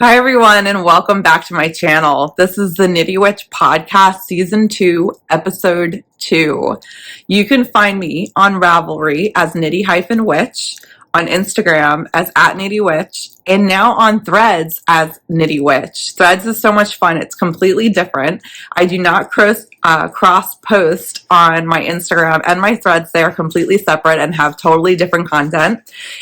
Hi everyone, and welcome back to my channel. This is the Knitty Witch Podcast Season 2, Episode 2. You can find me on Ravelry as Knitty-Witch, on Instagram as @KnittyWitch, and now on Threads as Knitty Witch. Threads is so much fun. It's completely different. I do not cross post on my Instagram and my Threads. They are completely separate and have totally different content.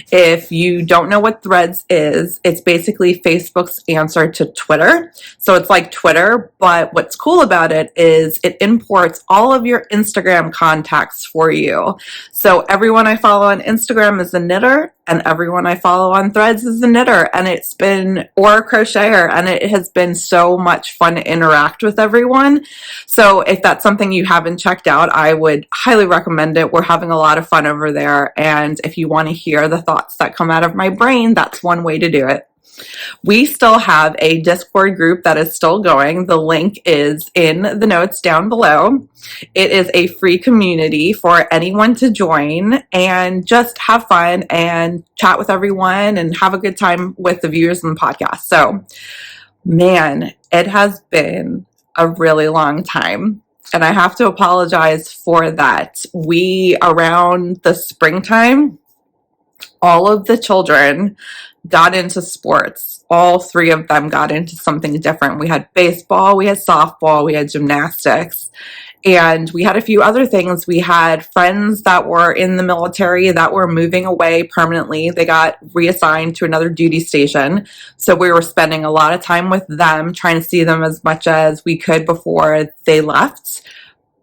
If you don't know what Threads is, it's basically Facebook's answer to Twitter. So it's like Twitter, but what's cool about it is it imports all of your Instagram contacts for you. So everyone I follow on Instagram is a knitter, and everyone I follow on Threads is a knitter, and it's been, or a crocheter, and it has been so much fun to interact with everyone. So if that's something you haven't checked out, I would highly recommend it. We're having a lot of fun over there, and if you want to hear the thoughts that come out of my brain, that's one way to do it. We still have a Discord group that is still going. The link is in the notes down below. It is a free community for anyone to join and just have fun and chat with everyone and have a good time with the viewers in the podcast. So, man, it has been a really long time, and I have to apologize for that. Around the springtime, all of the children got into sports. All three of them got into something different. We had baseball, we had softball, we had gymnastics, and we had a few other things. We had friends that were in the military that were moving away permanently. They got reassigned to another duty station. So we were spending a lot of time with them, trying to see them as much as we could before they left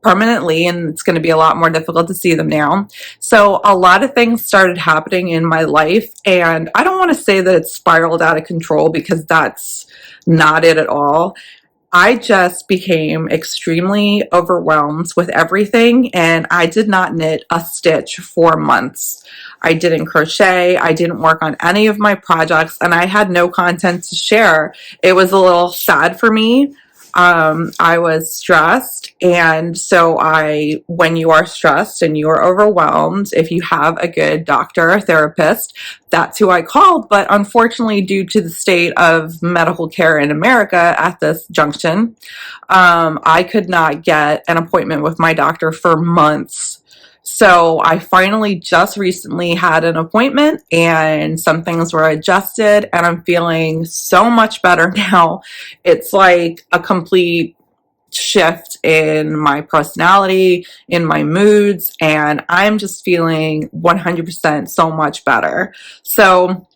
permanently, and it's going to be a lot more difficult to see them now. So a lot of things started happening in my life, and I don't want to say that it spiraled out of control, because that's not it at all. I just became extremely overwhelmed with everything, and I did not knit a stitch for months. I didn't crochet, I didn't work on any of my projects, and I had no content to share. It was a little sad for me. I was stressed, and so when you are stressed and you are overwhelmed, if you have a good doctor or therapist, that's who I called. But unfortunately, due to the state of medical care in America at this junction, I could not get an appointment with my doctor for months. So I finally just recently had an appointment, and some things were adjusted, and I'm feeling so much better now. It's like a complete shift in my personality, in my moods, and I'm just feeling 100% so much better. So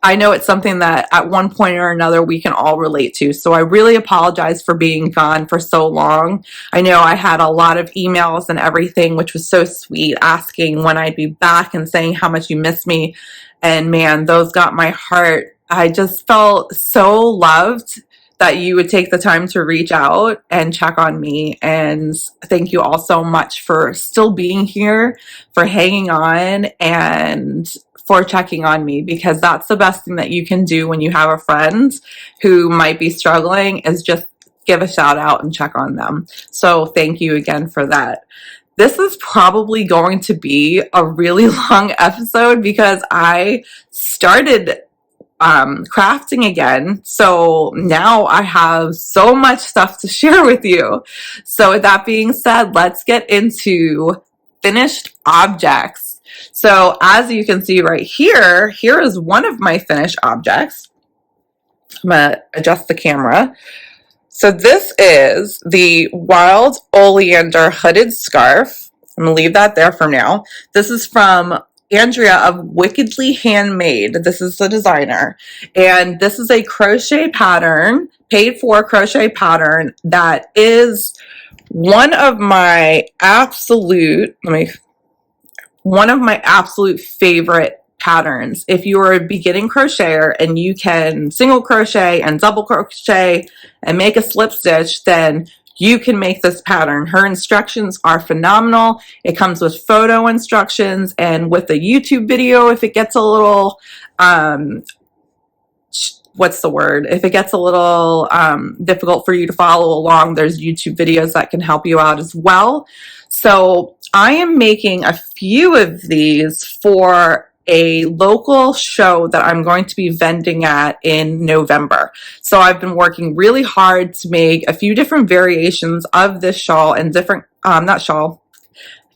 I know it's something that at one point or another we can all relate to. So I really apologize for being gone for so long. I know I had a lot of emails and everything, which was so sweet, asking when I'd be back and saying how much you miss me. And man, those got my heart. I just felt so loved that you would take the time to reach out and check on me. And thank you all so much for still being here, for hanging on, and for checking on me, because that's the best thing that you can do when you have a friend who might be struggling, is just give a shout out and check on them. So thank you again for that. This is probably going to be a really long episode because I started crafting again. So now I have so much stuff to share with you. So with that being said, let's get into finished objects. So as you can see right here, here is one of my finished objects. I'm going to adjust the camera. So this is the Wild Oleander hooded scarf. I'm going to leave that there for now. This is from Andrea of Wickedly Handmade. This is the designer. And this is a crochet pattern, paid for crochet pattern, that is one of my absolute, favorite patterns. If you're a beginning crocheter and you can single crochet and double crochet and make a slip stitch, then you can make this pattern. Her instructions are phenomenal. It comes with photo instructions and with a YouTube video if it gets a little, if it gets a little difficult for you to follow along, there's YouTube videos that can help you out as well. So I am making a few of these for a local show that I'm going to be vending at in November. So I've been working really hard to make a few different variations of this shawl and different, not shawl,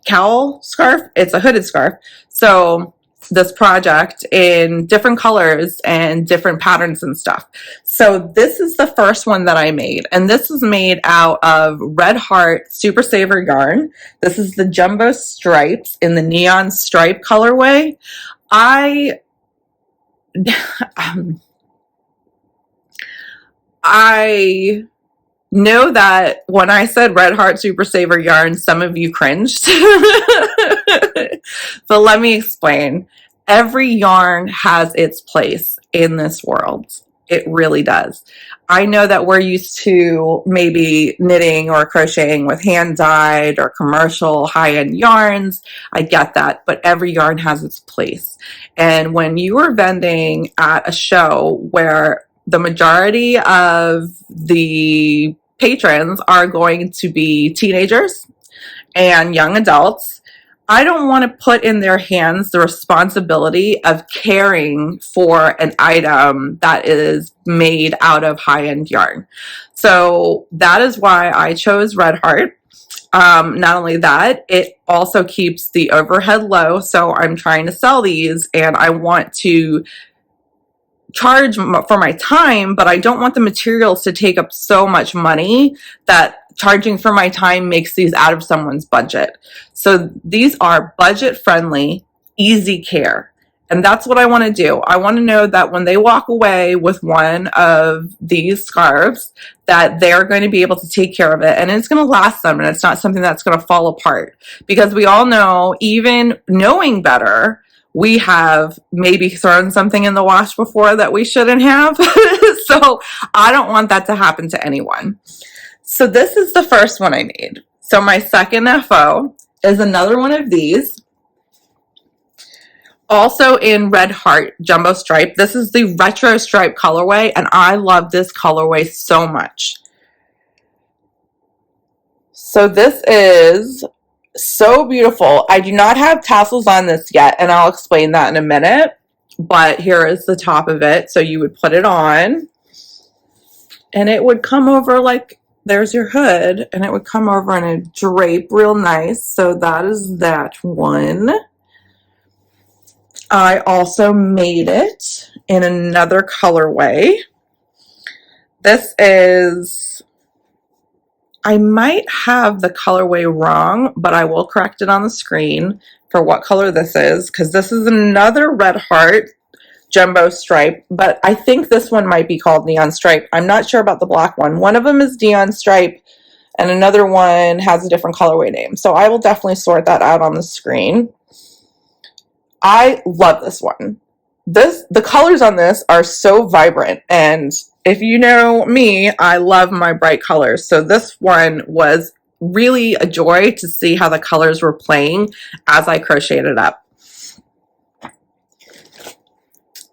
cowl scarf. It's a hooded scarf. So this project in different colors and different patterns and stuff. So this is the first one that I made, and this is made out of Red Heart Super Saver yarn. This is the jumbo stripes in the neon stripe colorway. I know that when I said Red Heart Super Saver yarn, some of you cringed. But let me explain. Every yarn has its place in this world. It really does. I know that we're used to maybe knitting or crocheting with hand-dyed or commercial high-end yarns. I get that, but every yarn has its place. And when you are vending at a show where the majority of the patrons are going to be teenagers and young adults, I don't want to put in their hands the responsibility of caring for an item that is made out of high-end yarn. So that is why I chose Red Heart. Not only that, it also keeps the overhead low. So I'm trying to sell these and I want to charge for my time, but I don't want the materials to take up so much money that charging for my time makes these out of someone's budget. So these are budget friendly, easy care. And that's what I want to do. I want to know that when they walk away with one of these scarves, that they're going to be able to take care of it and it's going to last them and it's not something that's going to fall apart. Because we all know, even knowing better, we have maybe thrown something in the wash before that we shouldn't have. So I don't want that to happen to anyone. So this is the first one I made. So my second FO is another one of these. Also in Red Heart Jumbo Stripe. This is the retro stripe colorway, and I love this colorway so much. So this is so beautiful. I do not have tassels on this yet, and I'll explain that in a minute. But here is the top of it. So you would put it on, and it would come over like, there's your hood, and it would come over and a drape real nice. So that is that one. I also made it in another colorway. This is, I might have the colorway wrong, but I will correct it on the screen for what color this is, because this is another Red Heart Jumbo Stripe, but I think this one might be called Neon Stripe. I'm not sure about the black one. One of them is Neon Stripe, and another one has a different colorway name. So I will definitely sort that out on the screen. I love this one. The colors on this are so vibrant, and if you know me, I love my bright colors. So this one was really a joy to see how the colors were playing as I crocheted it up.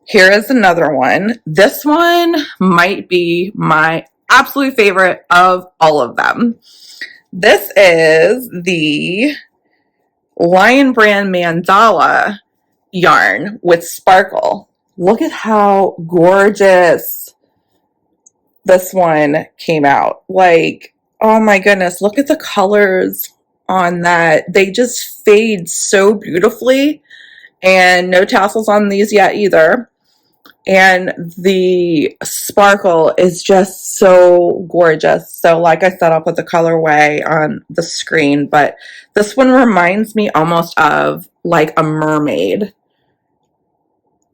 Here is another one. This one might be my absolute favorite of all of them. This is the Lion Brand Mandala yarn with sparkle. Look at how gorgeous this one came out. Like, oh my goodness, look at the colors on that. They just fade so beautifully, and no tassels on these yet either. And the sparkle is just so gorgeous. So like I said, I'll put the colorway on the screen, but this one reminds me almost of like a mermaid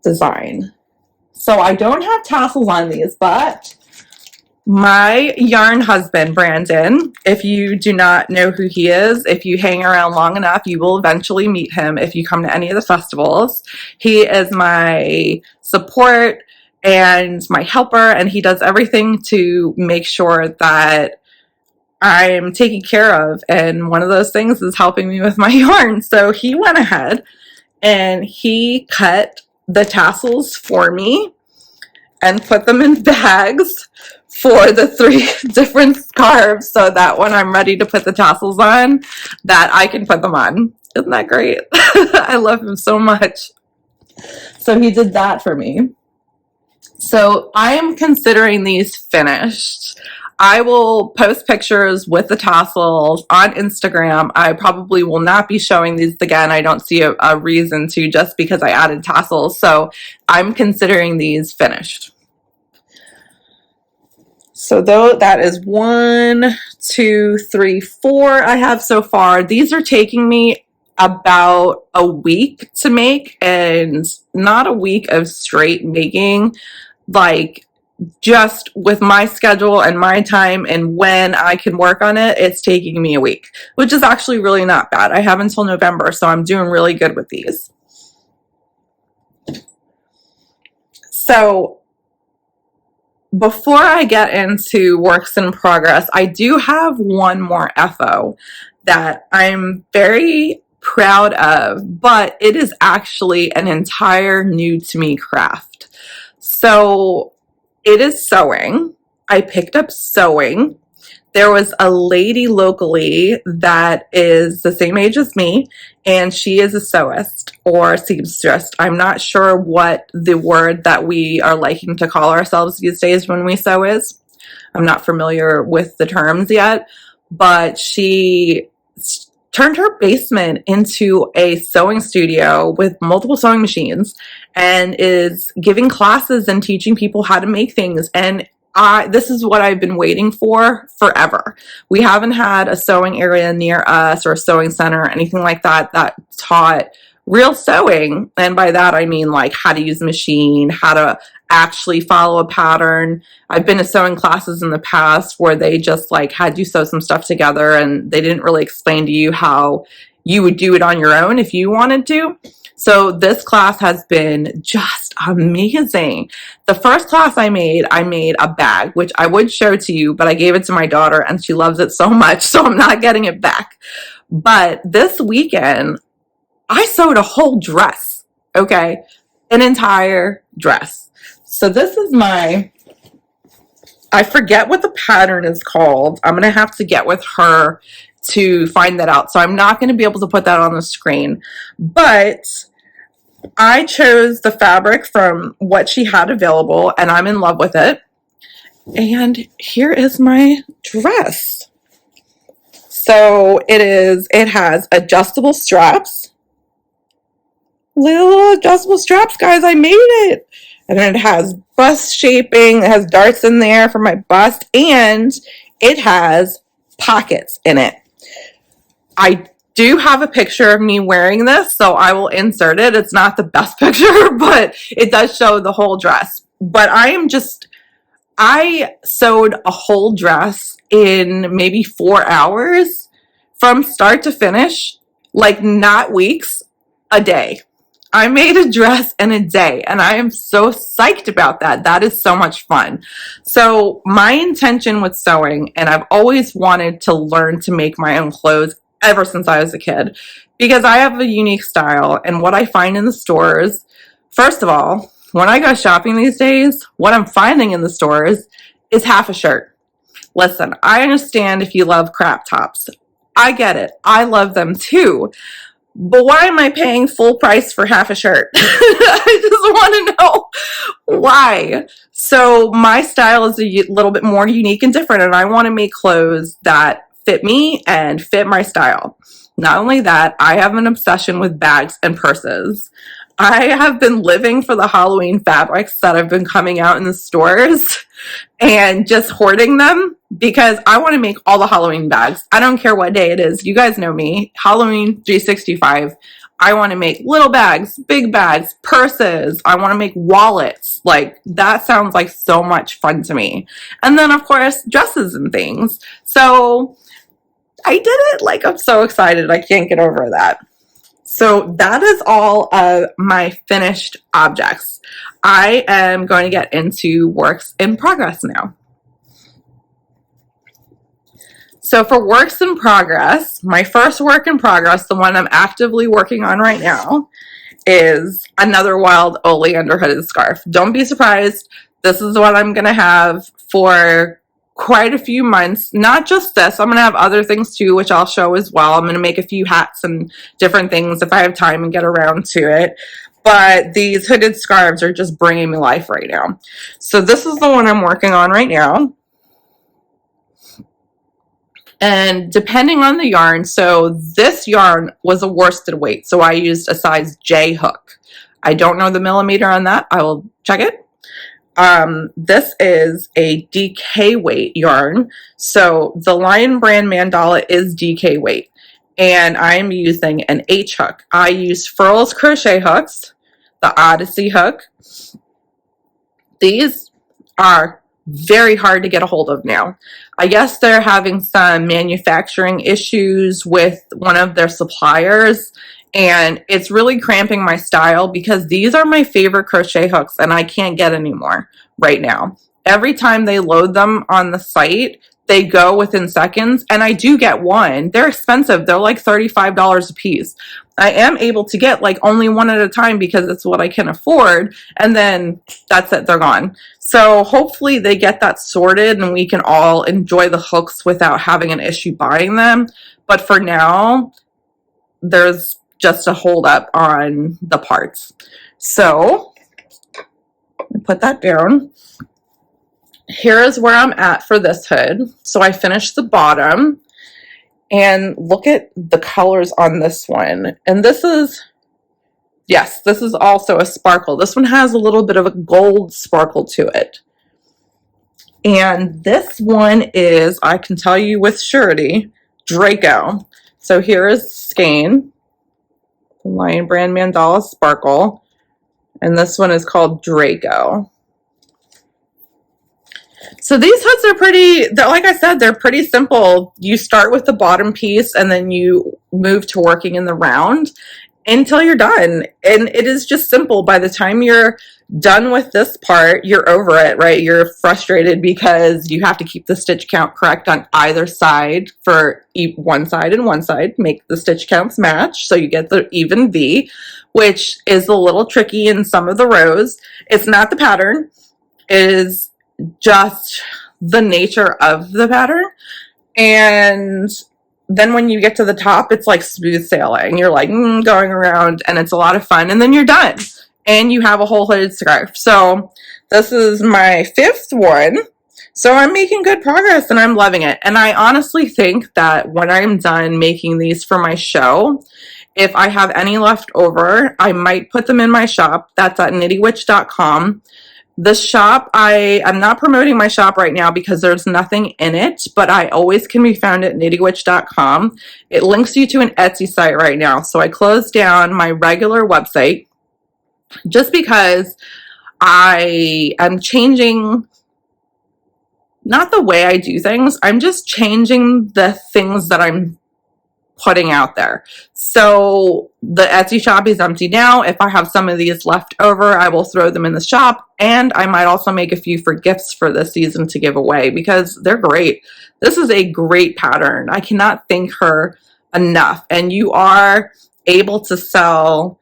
design. So I don't have tassels on these, but my yarn husband, Brandan, if you do not know who he is, if you hang around long enough, you will eventually meet him if you come to any of the festivals. He is my support and my helper, and he does everything to make sure that I'm taken care of. And one of those things is helping me with my yarn. So he went ahead and he cut the tassels for me and put them in bags for the 3 different scarves, so that when I'm ready to put the tassels on, that I can put them on. Isn't that great? I love him so much. So he did that for me. So I am considering these finished. I will post pictures with the tassels on Instagram. I probably will not be showing these again. I don't see a reason to, just because I added tassels. So I'm considering these finished. So though that is 1, 2, 3, 4 I have so far. These are taking me about a week to make, and not a week of straight making, like just with my schedule and my time and when I can work on it, it's taking me a week, which is actually really not bad. I have until November, so I'm doing really good with these. So before I get into works in progress, I do have one more FO that I'm very proud of, but it is actually an entire new to me craft. So it is sewing. I picked up sewing. There was a lady locally that is the same age as me, and she is a sewist or seamstress. I'm not sure what the word that we are liking to call ourselves these days when we sew is. I'm not familiar with the terms yet, but she turned her basement into a sewing studio with multiple sewing machines and is giving classes and teaching people how to make things. And this is what I've been waiting for forever. We haven't had a sewing area near us or a sewing center or anything like that that taught real sewing. And by that, I mean like how to use a machine, how to actually follow a pattern. I've been to sewing classes in the past where they just like had you sew some stuff together and they didn't really explain to you how you would do it on your own if you wanted to. So this class has been just amazing. The first class I made a bag, which I would show to you, but I gave it to my daughter and she loves it so much, so I'm not getting it back. But this weekend, I sewed a whole dress, okay? An entire dress. So this is my, I forget what the pattern is called. I'm going to have to get with her to find that out. So I'm not going to be able to put that on the screen. But I chose the fabric from what she had available, and I'm in love with it. And here is my dress. So it has adjustable straps. Little adjustable straps, guys. I made it. And then it has bust shaping. It has darts in there for my bust. And it has pockets in it. I do have a picture of me wearing this, so I will insert it. It's not the best picture, but it does show the whole dress. But I sewed a whole dress in maybe 4 hours from start to finish, like not weeks, a day. I made a dress in a day, and I am so psyched about that. That is so much fun. So my intention with sewing, and I've always wanted to learn to make my own clothes ever since I was a kid, because I have a unique style, and what I find in the stores, first of all, when I go shopping these days, what I'm finding in the stores is half a shirt. Listen, I understand if you love crop tops. I get it. I love them too. But why am I paying full price for half a shirt? I just want to know why. So my style is a little bit more unique and different, and I want to make clothes that fit me and fit my style. Not only that, I have an obsession with bags and purses. I have been living for the Halloween fabrics that have been coming out in the stores and just hoarding them because I want to make all the Halloween bags. I don't care what day it is. You guys know me. Halloween 365. I want to make little bags, big bags, purses. I want to make wallets. Like, that sounds like so much fun to me. And then, of course, dresses and things. So I did it. Like, I'm so excited. I can't get over that. So that is all of my finished objects. I am going to get into works in progress now. So for works in progress, my first work in progress, the one I'm actively working on right now, is another wild oleander hooded scarf. Don't be surprised. This is what I'm going to have for quite a few months. Not just this. I'm going to have other things too, which I'll show as well. I'm going to make a few hats and different things if I have time and get around to it. but these hooded scarves are just bringing me life right now. So this is the one I'm working on right now. And depending on the yarn, so this yarn was a worsted weight, so I used a size J hook. I don't know the millimeter on that. I will check it. This is a DK weight yarn. So the Lion Brand Mandala is DK weight, and I'm using an H hook. I use Furl's crochet hooks, the Odyssey hook. These are very hard to get a hold of now. I guess they're having some manufacturing issues with one of their suppliers, and it's really cramping my style because these are my favorite crochet hooks and I can't get any more right now. Every time they load them on the site, they go within seconds, and I do get one. They're expensive. They're like $35 a piece. I am able to get like only one at a time because it's what I can afford, and then that's it, they're gone. So hopefully they get that sorted and we can all enjoy the hooks without having an issue buying them. But for now, there's just a hold up on the parts. So put that down. Here is where I'm at for this hood. So I finished the bottom, and look at the colors on this one. And this is, yes, this is also a sparkle. This one has a little bit of a gold sparkle to it. And this one is, I can tell you with surety, Draco. So here is skein, Lion Brand Mandala Sparkle, and this one is called Draco. So these hoods are pretty, like I said, they're pretty simple. You start with the bottom piece and then you move to working in the round until you're done. And it is just simple. By the time you're done with this part, you're over it, right? You're frustrated because you have to keep the stitch count correct on either side for one side and one side, make the stitch counts match so you get the even V, which is a little tricky in some of the rows. It's not the pattern, it is just the nature of the pattern. And then when you get to the top, it's like smooth sailing. You're like going around, and it's a lot of fun, and then you're done and you have a whole hooded scarf. So this is my 5th one, so I'm making good progress and I'm loving it. And I honestly think that when I'm done making these for my show, if I have any left over, I might put them in my shop. That's at knittywitch.com. The shop, I'm not promoting my shop right now because there's nothing in it, but I always can be found at knittywitch.com. It links you to an Etsy site right now. So I closed down my regular website just because I am changing, not the way I do things, I'm just changing the things that I'm putting out there. So the Etsy shop is empty now. If I have some of these left over, I will throw them in the shop, and I might also make a few for gifts for this season to give away because they're great. This is a great pattern. I cannot thank her enough. And you are able to sell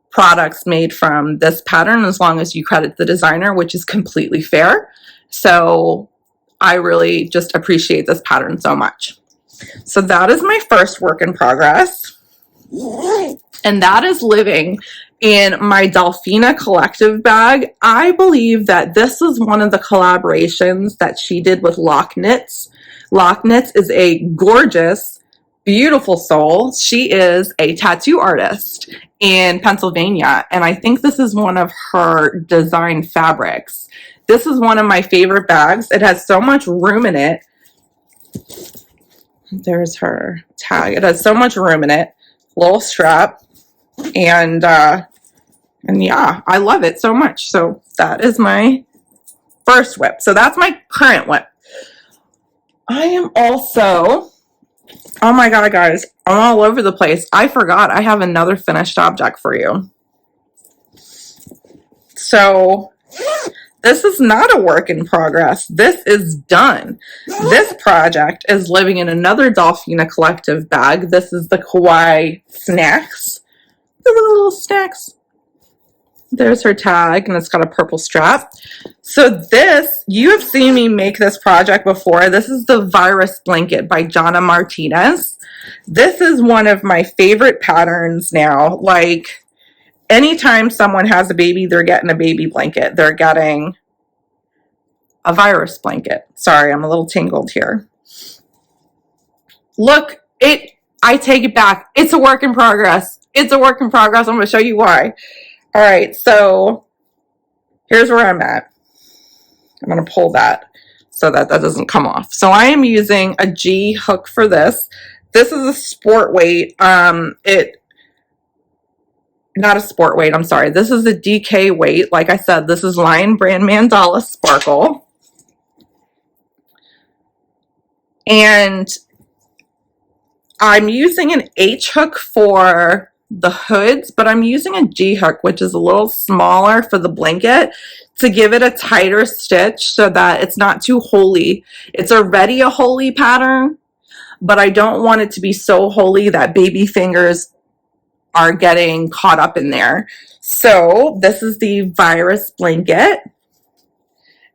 products made from this pattern as long as you credit the designer, which is completely fair. So I really just appreciate this pattern so much. So that is my first work in progress, and that is living in my Delphina collective bag. I believe that this is one of the collaborations that she did with Lock Knits. Lock Knits is a gorgeous, beautiful soul. She is a tattoo artist in Pennsylvania, and I think this is one of her design fabrics. This is one of my favorite bags. It has so much room in it. There's her tag. It has so much room in it. Little strap. And yeah, I love it so much. So that is my first whip. So that's my current whip. I am also, oh my God, guys, I'm all over the place. I forgot I have another finished object for you. So this is not a work in progress. This is done. This project is living in another Delphina collective bag. This is the Kawaii Snacks. The little snacks. There's her tag, and it's got a purple strap. So this, you have seen me make this project before. This is the Virus Blanket by Jonna Martinez. This is one of my favorite patterns now. Like, anytime someone has a baby, they're getting a baby blanket. They're getting a virus blanket. Sorry, I'm a little tangled here. Look, I take it back. It's a work in progress. It's a work in progress. I'm going to show you why. All right, so here's where I'm at. I'm going to pull that so that that doesn't come off. So I am using a G hook for this. This is a sport weight. Not a sport weight, I'm sorry. This is a DK weight. Like I said, this is Lion Brand Mandala Sparkle. And I'm using an H hook for the hoods, but I'm using a G hook, which is a little smaller for the blanket, to give it a tighter stitch so that it's not too holey. It's already a holey pattern, but I don't want it to be so holey that baby fingers are getting caught up in there. So this is the virus blanket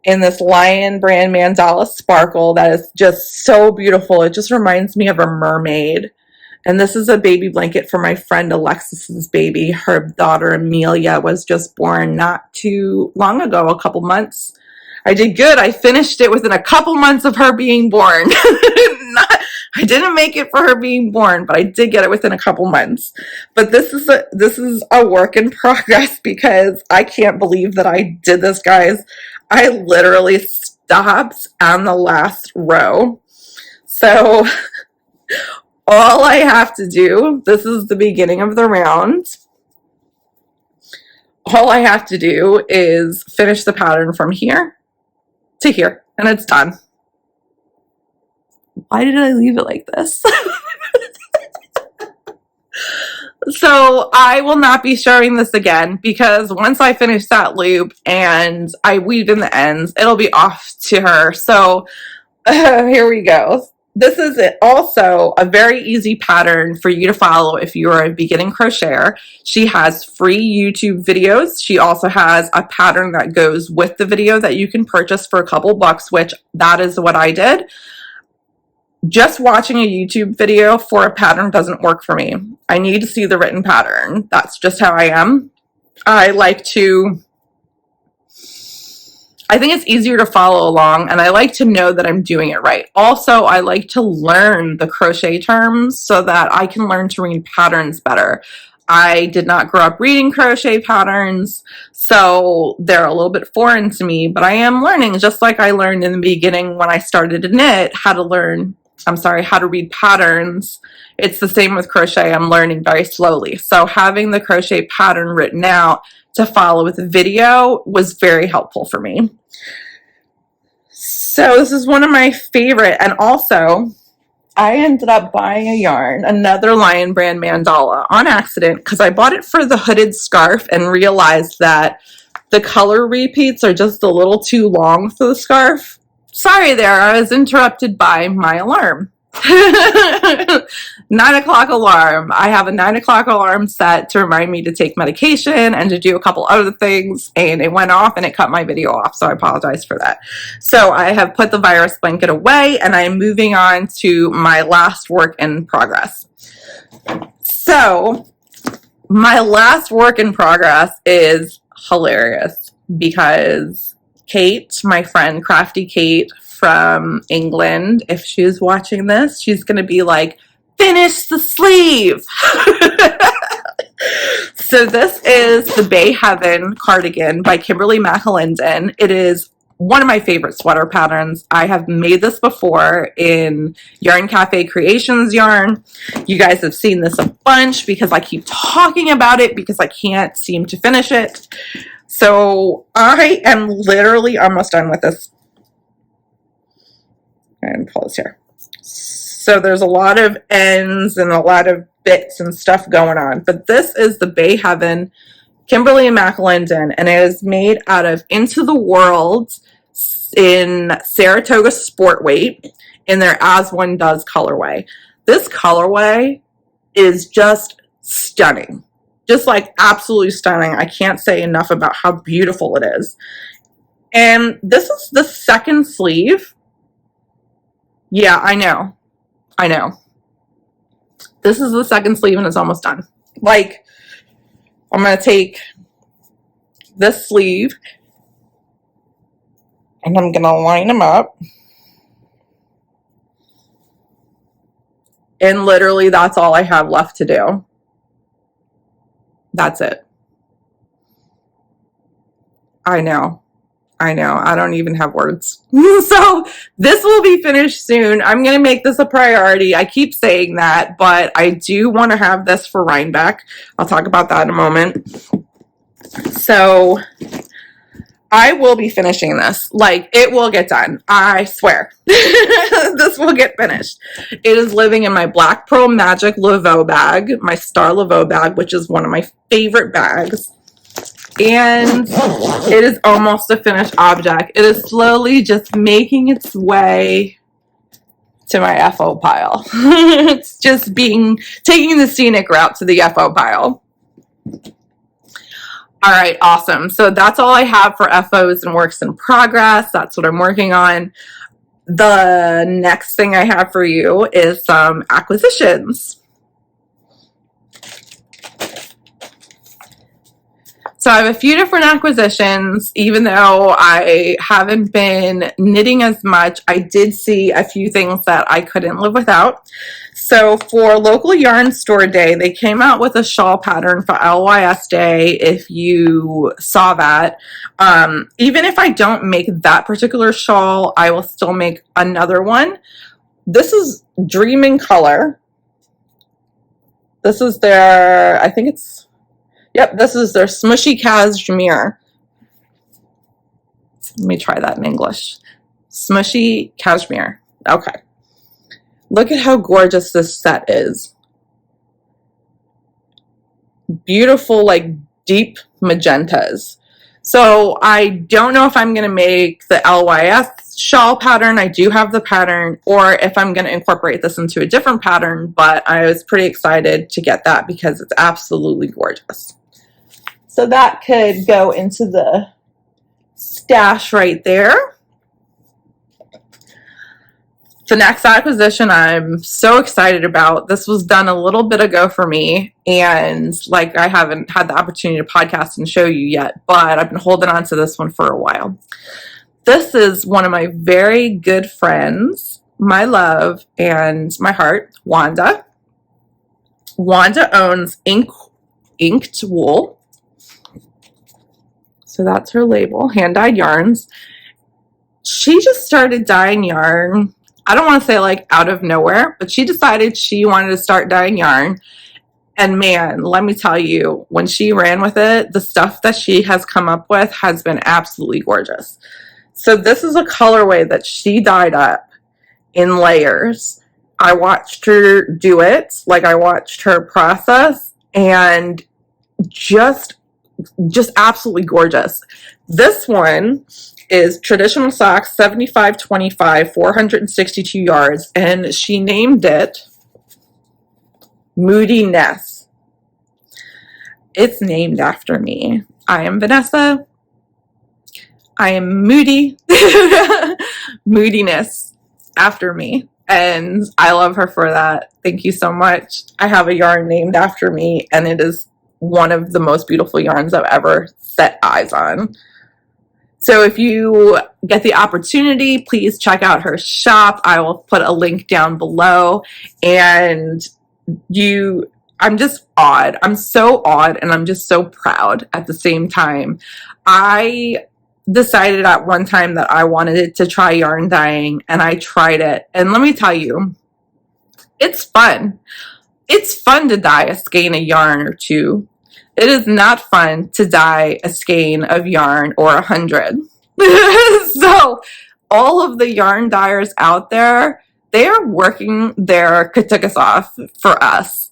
in this Lion Brand Mandala Sparkle that is just so beautiful. It just reminds me of a mermaid. And this is a baby blanket for my friend Alexis's baby. Her daughter Amelia was just born not too long ago, a couple months. I did good. I finished it within a couple months of her being born. I didn't make it for her being born, but I did get it within a couple months. But this is a work in progress because I can't believe that I did this, guys. I literally stopped on the last row. So all I have to do, this is the beginning of the round. All I have to do is finish the pattern from here to here, and it's done. Why did I leave it like this? So I will not be showing this again because once I finish that loop and I weave in the ends, it'll be off to her. So here we go. This is also a very easy pattern for you to follow if you are a beginning crocheter. She has free YouTube videos. She also has a pattern that goes with the video that you can purchase for a couple bucks, which that is what I did. Just watching a YouTube video for a pattern doesn't work for me. I need to see the written pattern. That's just how I am. I think it's easier to follow along, and I like to know that I'm doing it right. Also, I like to learn the crochet terms so that I can learn to read patterns better. I did not grow up reading crochet patterns, so they're a little bit foreign to me, but I am learning, just like I learned in the beginning when I started to knit, how to read patterns. It's the same with crochet. I'm learning very slowly. So having the crochet pattern written out to follow with the video was very helpful for me. So this is one of my favorite, and also I ended up buying a yarn, another Lion Brand Mandala, on accident because I bought it for the hooded scarf and realized that the color repeats are just a little too long for the scarf. Sorry there, I was interrupted by my alarm. 9 o'clock alarm. I have a 9 o'clock alarm set to remind me to take medication and to do a couple other things, and it went off and it cut my video off, so I apologize for that. So I have put the virus blanket away and I am moving on to my last work in progress. So my last work in progress is hilarious because Kate, my friend Crafty Kate from England, if she's watching this, she's going to be like, finish the sleeve. So this is the Bay Heaven cardigan by Kimberly McAlindin. It is one of my favorite sweater patterns. I have made this before in Yarn Cafe Creations yarn. You guys have seen this a bunch because I keep talking about it because I can't seem to finish it. So I am literally almost done with this. And pull this here. So there's a lot of ends and a lot of bits and stuff going on. But this is the Bay Heaven Kimberly and McAlindin, and it is made out of Into the Whirled in Saratoga Sport Weight in their As One Does colorway. This colorway is just stunning. Just like absolutely stunning. I can't say enough about how beautiful it is. And this is the second sleeve. Yeah, I know. I know. This is the second sleeve and it's almost done. Like, I'm going to take this sleeve and I'm going to line them up. And literally that's all I have left to do. That's it. I know. I don't even have words. So this will be finished soon. I'm going to make this a priority. I keep saying that, but I do want to have this for Rhinebeck. I'll talk about that in a moment. So I will be finishing this. Like, it will get done. I swear. This will get finished. It is living in my Black Pearl Magic Laveau bag, my Star Laveau bag, which is one of my favorite bags. And it is almost a finished object. It is slowly just making its way to my FO pile. It's just taking the scenic route to the FO pile. All right, awesome. So that's all I have for FOs and works in progress. That's what I'm working on. The next thing I have for you is some acquisitions. So I have a few different acquisitions. Even though I haven't been knitting as much, I did see a few things that I couldn't live without. So for local yarn store day, they came out with a shawl pattern for LYS day, if you saw that. Even if I don't make that particular shawl, I will still make another one. This is Dream in Color. This is their, I think it's, yep, this is their Smooshy Cashmere. Let me try that in English. Smooshy Cashmere. Okay. Look at how gorgeous this set is. Beautiful, like deep magentas. So I don't know if I'm going to make the LYS shawl pattern. I do have the pattern, or if I'm going to incorporate this into a different pattern, but I was pretty excited to get that because it's absolutely gorgeous. So that could go into the stash right there. The next acquisition I'm so excited about. This was done a little bit ago for me, and like I haven't had the opportunity to podcast and show you yet, but I've been holding on to this one for a while. This is one of my very good friends, my love and my heart, Wanda. Wanda owns Inked Wool. So that's her label, Hand Dyed Yarns. She just started dyeing yarn. I don't want to say like out of nowhere, but she decided she wanted to start dyeing yarn. And man, let me tell you, when she ran with it, the stuff that she has come up with has been absolutely gorgeous. So this is a colorway that she dyed up in layers. I watched her do it, like I watched her process, and just absolutely gorgeous. This one is traditional socks, 75-25, 462 yards, and she named it Moody NESS. It's named after me. I am Vanessa. I am Moody. Moodiness after me, and I love her for that. Thank you so much. I have a yarn named after me, and it is one of the most beautiful yarns I've ever set eyes on. So if you get the opportunity, please check out her shop. I will put a link down below. And I'm just awed. I'm so awed, and I'm just so proud at the same time. I decided at one time that I wanted to try yarn dyeing, and I tried it. And let me tell you, it's fun. It's fun to dye a skein of yarn or two. It is not fun to dye a skein of yarn or 100. So all of the yarn dyers out there, they are working their katukas off for us.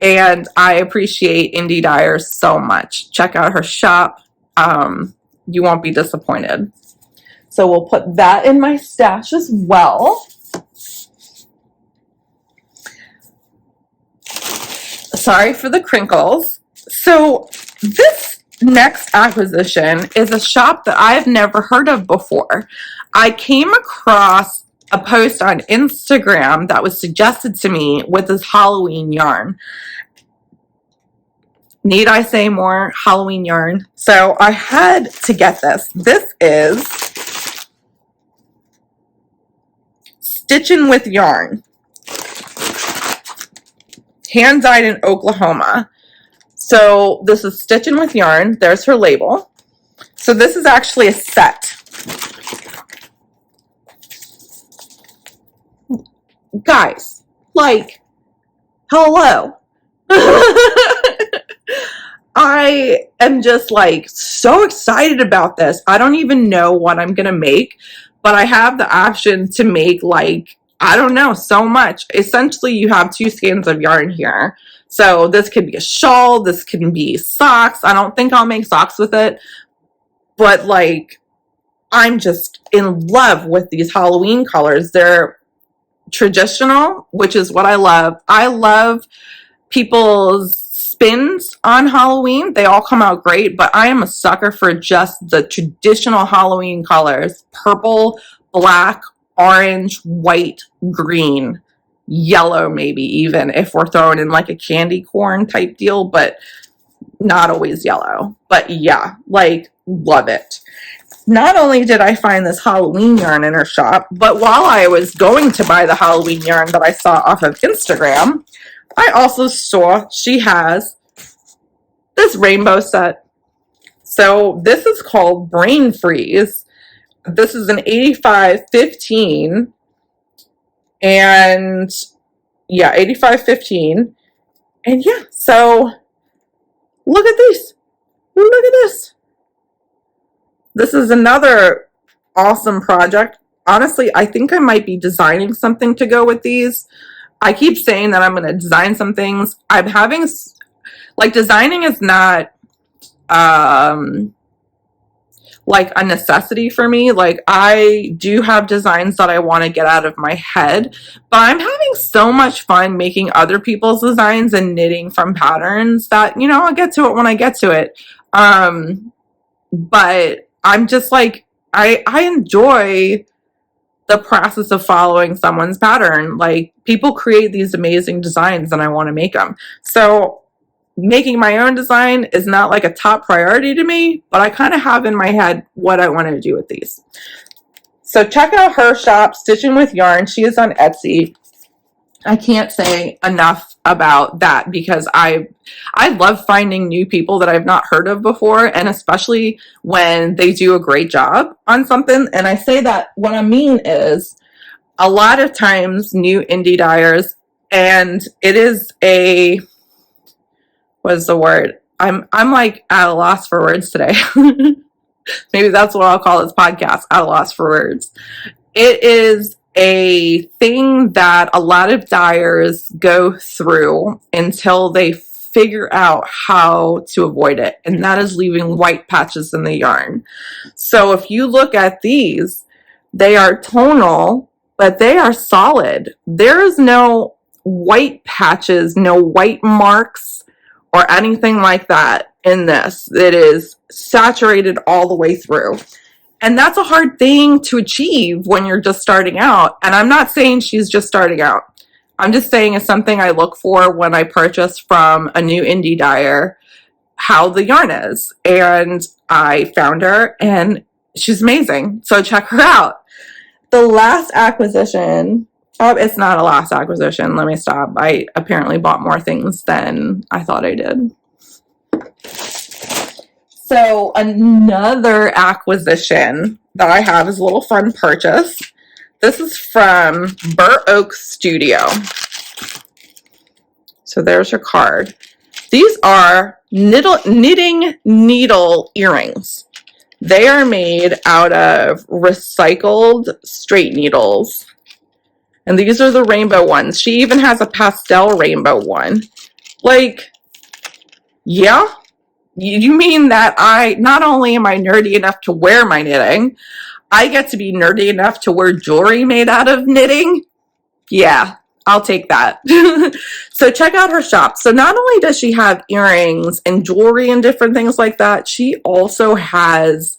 And I appreciate indie dyers so much. Check out her shop. You won't be disappointed. So we'll put that in my stash as well. Sorry for the crinkles. So this next acquisition is a shop that I've never heard of before. I came across a post on Instagram that was suggested to me with this Halloween yarn. need I say more, Halloween yarn. So I had to get this. This is Stitchin' with Yarn. Hand dyed in Oklahoma. So this is Stitchin' with Yarn. There's her label. So this is actually a set. Guys, like, hello. I am just like so excited about this. I don't even know what I'm gonna make, but I have the option to make, like, I don't know, so much. Essentially, you have 2 skeins of yarn here. So this could be a shawl, this can be socks. I don't think I'll make socks with it, but like, I'm just in love with these Halloween colors. They're traditional, which is what I love. I love people's spins on Halloween. They all come out great, but I am a sucker for just the traditional Halloween colors: purple, black, orange, white, green, yellow, maybe even if we're throwing in like a candy corn type deal, but not always yellow. But yeah, like, love it. Not only did I find this Halloween yarn in her shop, but while I was going to buy the Halloween yarn that I saw off of Instagram, I also saw she has this rainbow set. So this is called Brain Freeze. This is an 85-15. And yeah, 85-15. And yeah, so look at these. Look at this. This is another awesome project. Honestly, I think I might be designing something to go with these. I keep saying that I'm going to design some things. I'm having, like, designing is not like a necessity for me. Like, I do have designs that I want to get out of my head, but I'm having so much fun making other people's designs and knitting from patterns that, you know, I'll get to it when I get to it. But I'm just like, I enjoy the process of following someone's pattern. Like, people create these amazing designs and I want to make them. So making my own design is not like a top priority to me, but I kind of have in my head what I want to do with these. So check out her shop, Stitchin' with Yarn. She is on Etsy. I can't say enough about that because I love finding new people that I've not heard of before, and especially when they do a great job on something. And I say that what I mean is a lot of times new indie dyers, and it is a, what is the word? I'm like at a loss for words today. Maybe that's what I'll call this podcast, at a loss for words. It is a thing that a lot of dyers go through until they figure out how to avoid it, and that is leaving white patches in the yarn. So if you look at these, they are tonal, but they are solid. There is no white patches, no white marks or anything like that in this. It is saturated all the way through. And that's a hard thing to achieve when you're just starting out. And I'm not saying she's just starting out. I'm just saying it's something I look for when I purchase from a new indie dyer, how the yarn is. And I found her and she's amazing. So check her out. The last acquisition, oh, it's not a last acquisition. Let me stop. I apparently bought more things than I thought I did. So another acquisition that I have is a little fun purchase. This is from Burr Oak Studio. So there's your card. These are knitting needle earrings. They are made out of recycled straight needles. And these are the rainbow ones. She even has a pastel rainbow one. Like, yeah. You mean that not only am I nerdy enough to wear my knitting, I get to be nerdy enough to wear jewelry made out of knitting? Yeah, I'll take that. So check out her shop. So not only does she have earrings and jewelry and different things like that, she also has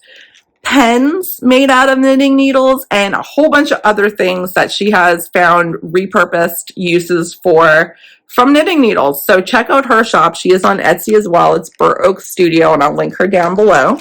pens made out of knitting needles and a whole bunch of other things that she has found repurposed uses for from Knitting Needles. So check out her shop. She is on Etsy as well. It's Burr Oak Studio, and I'll link her down below.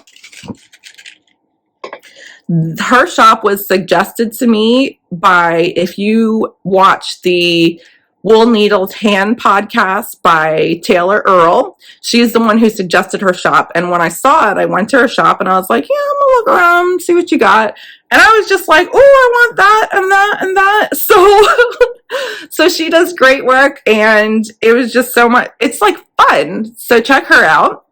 Her shop was suggested to me by, if you watch the Wool Needles Hand podcast by Taylor Earl, she's the one who suggested her shop. And when I saw it, I went to her shop and I was like, yeah, I'm gonna look around, see what you got. And I was just like, oh, I want that and that and that. So she does great work, and it was just so much, it's like fun. So check her out.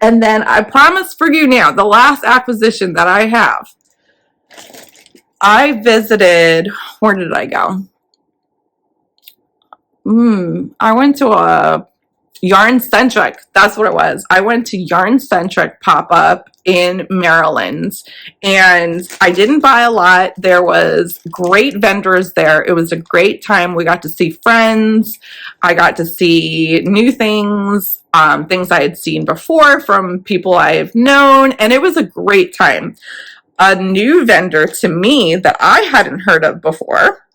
And then I promise for you now, the last acquisition that I have, I visited, where did I go? I went to a Yarn Centric. That's what it was. I went to Yarn Centric pop-up in Maryland, and I didn't buy a lot. There was great vendors there. It was a great time. We got to see friends. I got to see new things, things I had seen before from people I've known, and it was a great time. A new vendor to me that I hadn't heard of before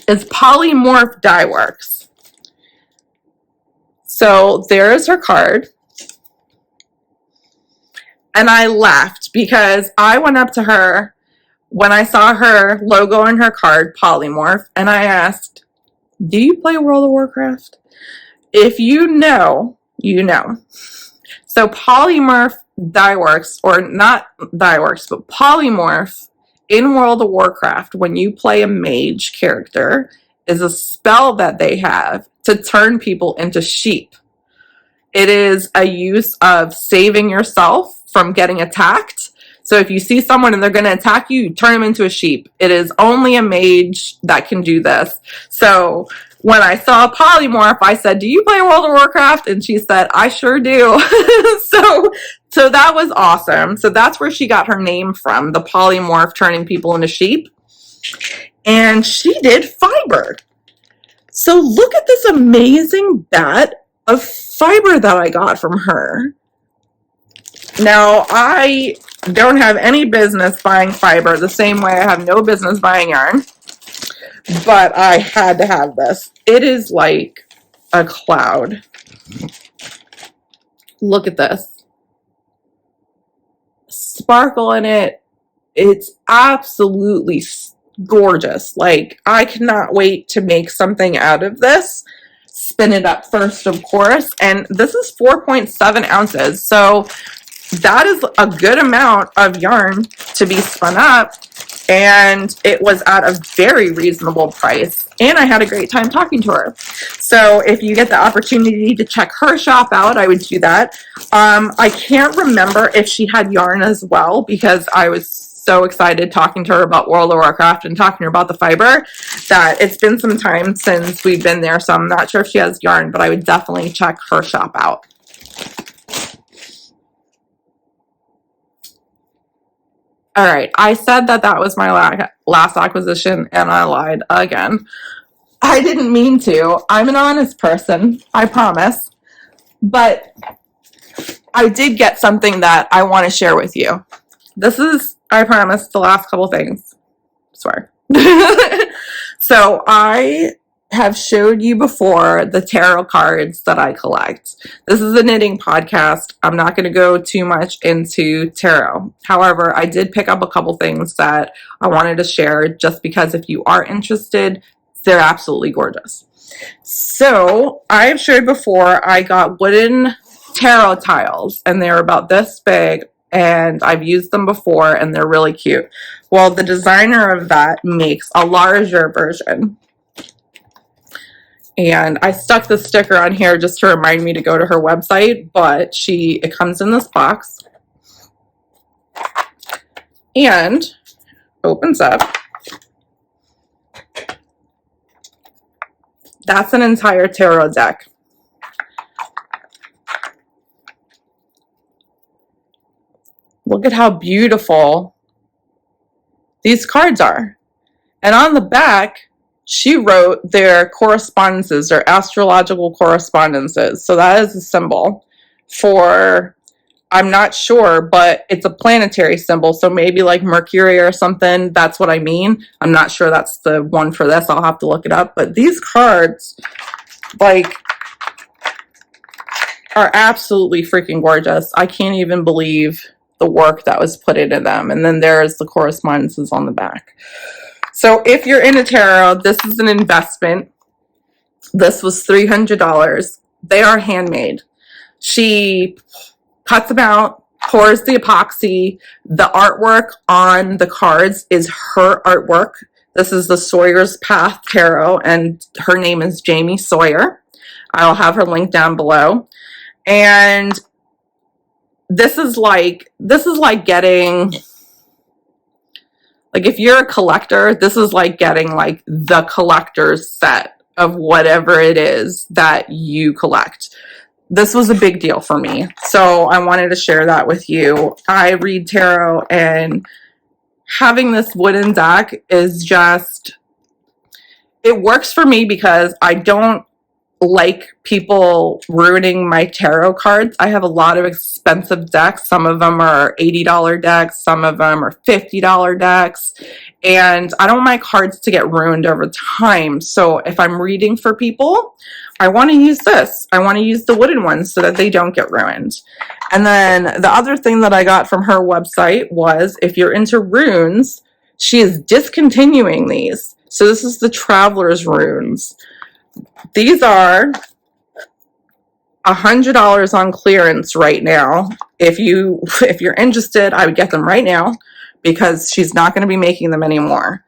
is Polymorph Dye Works. So there's her card. And I laughed because I went up to her when I saw her logo on her card, Polymorph, and I asked, do you play World of Warcraft? If you know, you know. So Polymorph Dye Works, or not Dye Works, but Polymorph in World of Warcraft, when you play a mage character, is a spell that they have to turn people into sheep. It is a use of saving yourself from getting attacked. So if you see someone and they're going to attack you, you turn them into a sheep. It is only a mage that can do this. So when I saw Polymorph, I said, do you play World of Warcraft? And she said, I sure do. So that was awesome. So that's where she got her name from, the polymorph, turning people into sheep. And she did fiber. So look at this amazing bat of fiber that I got from her. Now, I don't have any business buying fiber the same way I have no business buying yarn, but I had to have this. It is like a cloud. Look at this. Sparkle in it. It's absolutely gorgeous. Like, I cannot wait to make something out of this. Spin it up first, of course. And this is 4.7 ounces. So that is a good amount of yarn to be spun up. And it was at a very reasonable price. And I had a great time talking to her. So if you get the opportunity to check her shop out, I would do that. I can't remember if she had yarn as well, because I was so excited talking to her about World of Warcraft and talking to her about the fiber that it's been some time since we've been there. So I'm not sure if she has yarn, but I would definitely check her shop out. All right, I said that that was my last acquisition, and I lied again. I didn't mean to. I'm an honest person, I promise. But I did get something that I want to share with you. This is, I promise, the last couple things. Swear. So I have showed you before the tarot cards that I collect. This is a knitting podcast. I'm not going to go too much into tarot. However, I did pick up a couple things that I wanted to share just because if you are interested, they're absolutely gorgeous. So I've showed before I got wooden tarot tiles, and they're about this big, and I've used them before and they're really cute. Well, the designer of that makes a larger version. And I stuck the sticker on here just to remind me to go to her website, but it comes in this box and opens up. That's an entire tarot deck. Look at how beautiful these cards are. And on the back, she wrote their correspondences, their astrological correspondences. So that is a symbol for I'm not sure, but it's a planetary symbol, so maybe like Mercury or something. That's what I mean. I'm not sure that's the one for this. I'll have to look it up. But these cards, like, are absolutely freaking gorgeous. I can't even believe the work that was put into them. And then there's the correspondences on the back. So if you're into tarot, this is an investment. This was $300. They are handmade. She cuts them out, pours the epoxy. The artwork on the cards is her artwork. This is the Sawyer's Path Tarot, and her name is JAIME Sawyer. I'll have her link down below. And this is like getting, like, if you're a collector, this is like getting like the collector's set of whatever it is that you collect. This was a big deal for me, so I wanted to share that with you. I read tarot, and having this wooden deck is just, it works for me because I don't like people ruining my tarot cards. I have a lot of expensive decks. Some of them are $80 decks, some of them are $50 decks, and I don't want my cards to get ruined over time. So if I'm reading for people, I want to use this. I want to use the wooden ones so that they don't get ruined. And then the other thing that I got from her website was, if you're into runes, she is discontinuing these. So this is the Traveler's Runes. These are $100 on clearance right now. If you're interested, I would get them right now because she's not going to be making them anymore.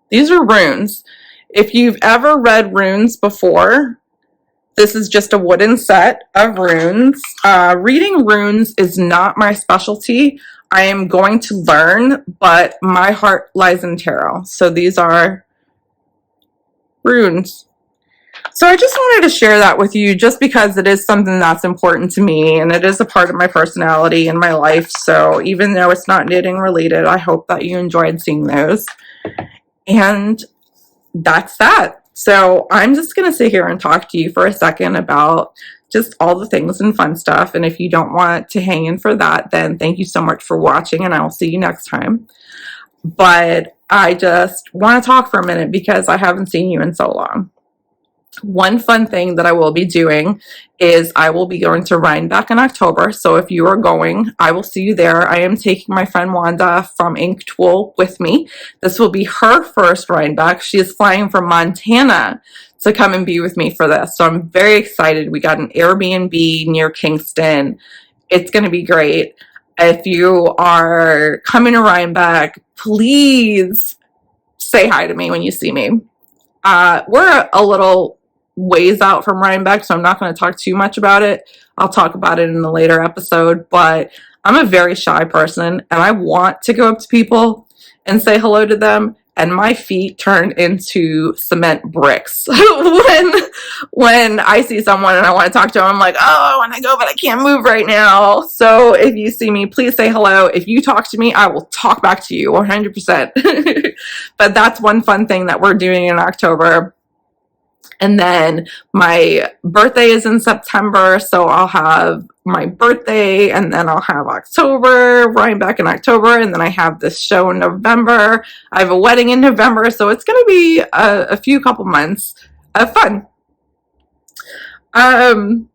These are runes. If you've ever read runes before, this is just a wooden set of runes. Reading runes is not my specialty. I am going to learn, but my heart lies in tarot. So these are runes. So I just wanted to share that with you just because it is something that's important to me, and it is a part of my personality and my life. So even though it's not knitting related, I hope that you enjoyed seeing those. And that's that. So I'm just going to sit here and talk to you for a second about just all the things and fun stuff. And if you don't want to hang in for that, then thank you so much for watching, and I will see you next time. But I just want to talk for a minute because I haven't seen you in so long. One fun thing that I will be doing is I will be going to Rhinebeck in October. So if you are going, I will see you there. I am taking my friend Wanda from Ink Tool with me. This will be her first Rhinebeck. She is flying from Montana to come and be with me for this. So I'm very excited. We got an Airbnb near Kingston. It's going to be great. If you are coming to Rhinebeck, please say hi to me when you see me. We're a little ways out from Rhinebeck, so I'm not going to talk too much about it. I'll talk about it in a later episode, but I'm a very shy person, and I want to go up to people and say hello to them, and my feet turn into cement bricks when I see someone and I want to talk to them. I'm like, oh, I want to go, but I can't move right now. So if you see me, please say hello. If you talk to me, I will talk back to you 100%. But that's one fun thing that we're doing in October. And then my birthday is in September, so I'll have my birthday, and then I'll have October, Rhinebeck in October, and then I have this show in November. I have a wedding in November, so it's going to be a few couple months of fun. God,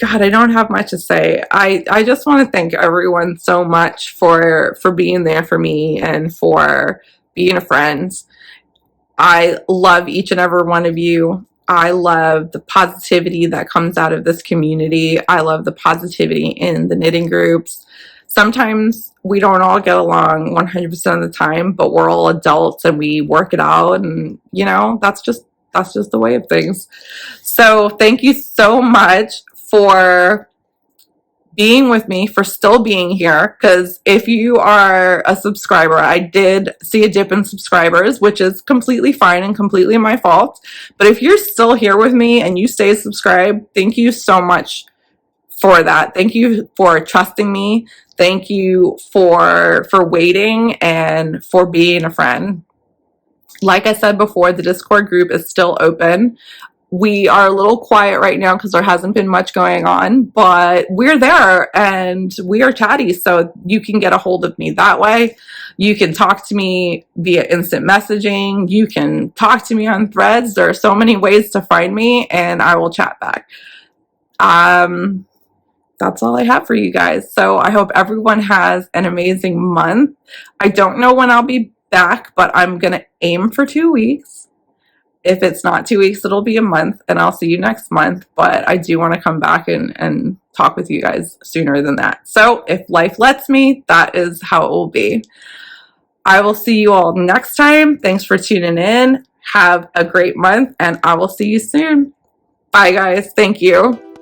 I don't have much to say. I just want to thank everyone so much for being there for me and for being a friend. I love each and every one of you. I love the positivity that comes out of this community. I love the positivity in the knitting groups. Sometimes we don't all get along 100% of the time, but we're all adults and we work it out, and you know, that's just the way of things. So thank you so much for being with me, for still being here, because if you are a subscriber, I did see a dip in subscribers, which is completely fine and completely my fault. But if you're still here with me and you stay subscribed, thank you so much for that. Thank you for trusting me. Thank you for waiting and for being a friend. Like I said before, the Discord group is still open. We are a little quiet right now because there hasn't been much going on, but we're there and we are chatty, so you can get a hold of me that way. You can talk to me via instant messaging. You can talk to me on threads. There are so many ways to find me, and I will chat back. That's all I have for you guys. So I hope everyone has an amazing month. I don't know when I'll be back, but I'm going to aim for 2 weeks. If it's not 2 weeks, it'll be a month, and I'll see you next month. But I do want to come back and talk with you guys sooner than that. So if life lets me, that is how it will be. I will see you all next time. Thanks for tuning in. Have a great month, and I will see you soon. Bye, guys. Thank you.